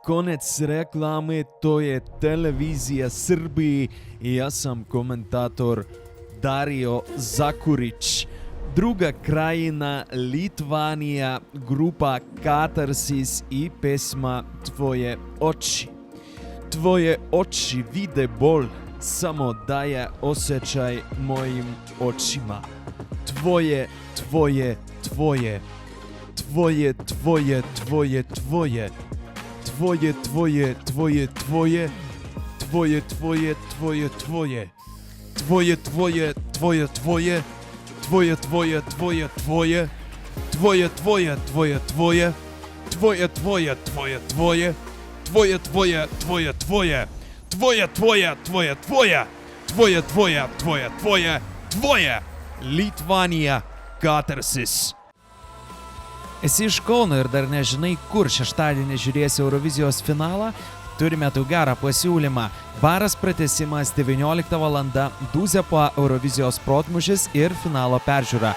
konec reklame, to je televizija Srbiji i ja sam komentator Dario Zakurić. Druga krajina Litvanija, grupa Katarsis i pesma Tvoje oči. Tvoje oči vide bol, samo daje osjećaj mojim očima. Tvoje, tvoje, tvoje. Tvoje, tvoje, tvoje, tvoje. Tvoje, tvoje, tvoje, tvoje. Tvoje, tvoje, tvoje, tvoje. Tvoje, tvoje, tvoje, tvoje. Tvoje, tvoje, tvoje, tvoje. Tvoje, tvoje, tvoje, tvoje. Tvoje, tvoje, tvoje, tvoje. Tvoje, tvoje, tvoje, tvoje. Tvoje, tvoje, tvoje, tvoje. Tvoje, tvoje, tvoje, tvoje. Tvoje. Litvanija Katarsis. Esi iš Kauno ir dar nežinai, kur šeštadienį žiūrėsi Eurovizijos finalą? Turime tau gerą pasiūlymą. Baras pratęsimas 19 val. Duzepo Eurovizijos protmūšis ir finalo peržiūra.